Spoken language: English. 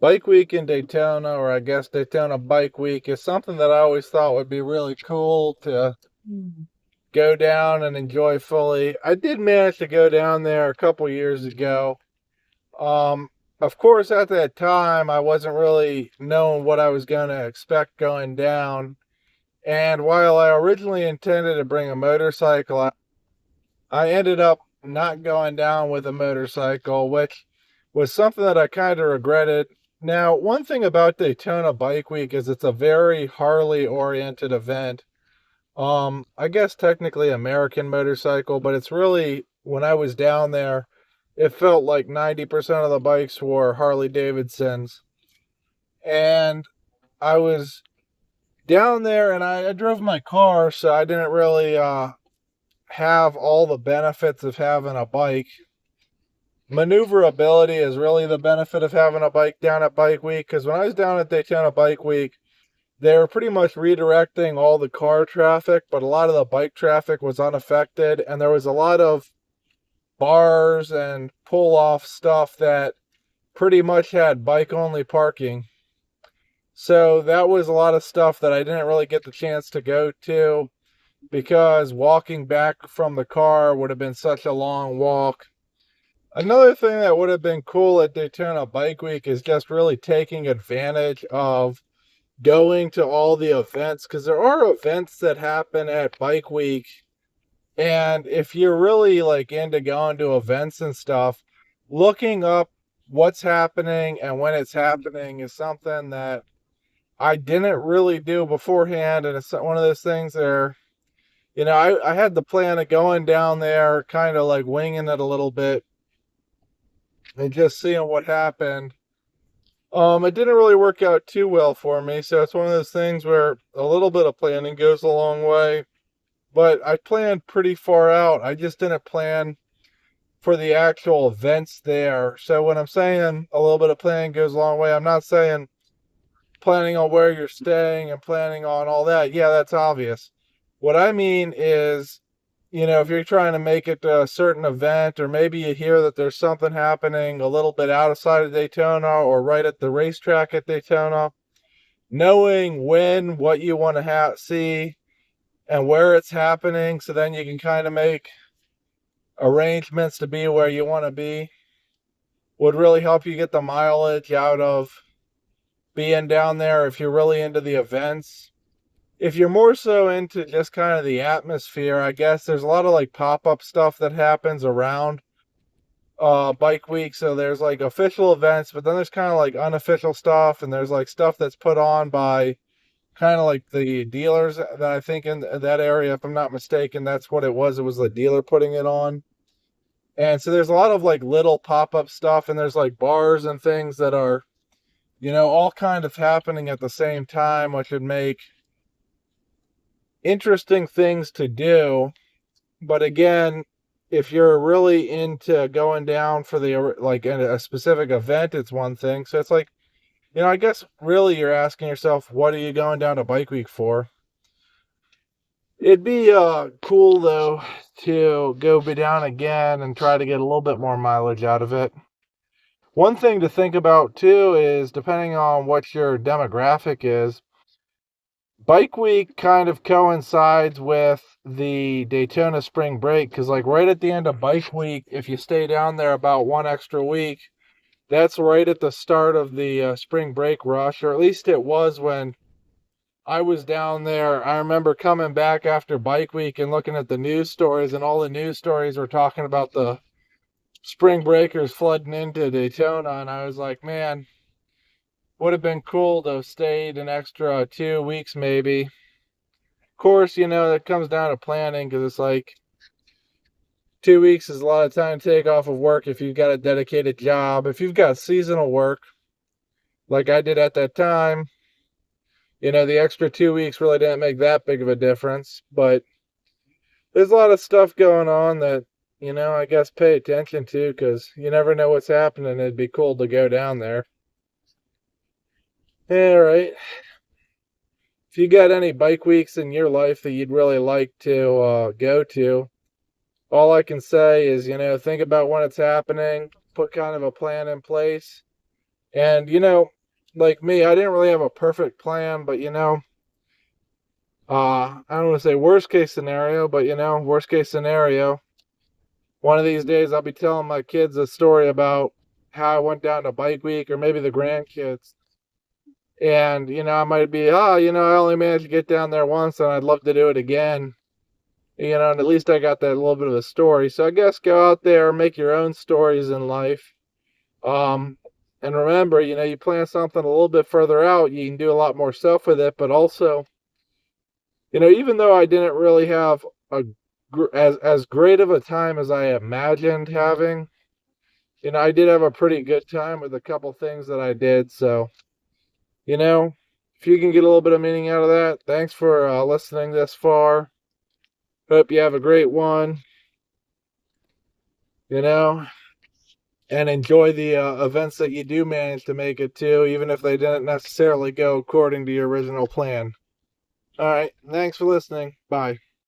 Bike Week in Daytona, or I guess Daytona Bike Week, is something that I always thought would be really cool to go down and enjoy fully. I did manage to go down there a couple years ago. Um, of course, at that time, I wasn't really knowing what I was going to expect going down. And while I originally intended to bring a motorcycle, I ended up not going down with a motorcycle, which was something that I kind of regretted. Now, one thing about Daytona Bike Week is it's a very Harley oriented event. I guess technically American motorcycle, but it's really when I was down there, it felt like 90% of the bikes were Harley Davidsons. And I was down there and I drove my car, so I didn't really have all the benefits of having a bike. Maneuverability is really the benefit of having a bike down at Bike Week, because when I was down at Daytona Bike Week, they were pretty much redirecting all the car traffic, but a lot of the bike traffic was unaffected, and there was a lot of bars and pull off stuff that pretty much had bike only parking. So that was a lot of stuff that I didn't really get the chance to go to because walking back from the car would have been such a long walk. Another thing that would have been cool at Daytona Bike Week is just really taking advantage of going to all the events, because there are events that happen at Bike Week. And if you're really like into going to events and stuff, looking up what's happening and when it's happening is something that I didn't really do beforehand. And it's one of those things there, I had the plan of going down there, kind of like winging it a little bit and just seeing what happened. It didn't really work out too well for me, so it's one of those things where a little bit of planning goes a long way. But I planned pretty far out. I just didn't plan for the actual events there. So when I'm saying a little bit of planning goes a long way, I'm not saying planning on where you're staying and planning on all that. Yeah, that's obvious. What I mean is, if you're trying to make it to a certain event, or maybe you hear that there's something happening a little bit outside of Daytona or right at the racetrack at Daytona, knowing when, what you want to see, and where it's happening, so then you can kind of make arrangements to be where you want to be, would really help you get the mileage out of being down there if you're really into the events. If you're more so into just kind of the atmosphere, I guess there's a lot of like pop-up stuff that happens around Bike Week. So there's like official events, but then there's kind of like unofficial stuff, and there's like stuff that's put on by kind of like the dealers that I think in that area, if I'm not mistaken, that's what it was. It was the dealer putting it on. And so there's a lot of like little pop-up stuff, and there's like bars and things that are, all kind of happening at the same time, which would make interesting things to do. But again, if you're really into going down for the like in a specific event, it's one thing. So it's like, I guess really you're asking yourself, what are you going down to Bike Week for? It'd be cool though to go be down again and try to get a little bit more mileage out of it. One thing to think about too is, depending on what your demographic is, Bike Week kind of coincides with the Daytona spring break, because like right at the end of Bike Week, if you stay down there about one extra week, that's right at the start of the spring break rush, or at least it was when I was down there. I remember coming back after Bike Week and looking at the news stories, and all the news stories were talking about the spring breakers flooding into Daytona, and I was like, man, would have been cool to have stayed an extra 2 weeks maybe. Of course, it comes down to planning, because it's like 2 weeks is a lot of time to take off of work if you've got a dedicated job. If you've got seasonal work, like I did at that time, the extra 2 weeks really didn't make that big of a difference. But there's a lot of stuff going on that, I guess pay attention to, because you never know what's happening. It'd be cool to go down there. All right. If you got any bike weeks in your life that you'd really like to go to, all I can say is, think about when it's happening, put kind of a plan in place, And, like me, I didn't really have a perfect plan, but, I don't want to say worst case scenario, but, worst case scenario, one of these days I'll be telling my kids a story about how I went down to bike week, or maybe the grandkids. And, I might be, I only managed to get down there once and I'd love to do it again. And at least I got that little bit of a story. So I guess go out there, make your own stories in life. Um, and remember, you plan something a little bit further out, you can do a lot more stuff with it. But also, even though I didn't really have a as great of a time as I imagined having, I did have a pretty good time with a couple things that I did. So, you know, if you can get a little bit of meaning out of that, thanks for listening this far. Hope you have a great one. You know, and enjoy the events that you do manage to make it to, even if they didn't necessarily go according to your original plan. All right. Thanks for listening. Bye.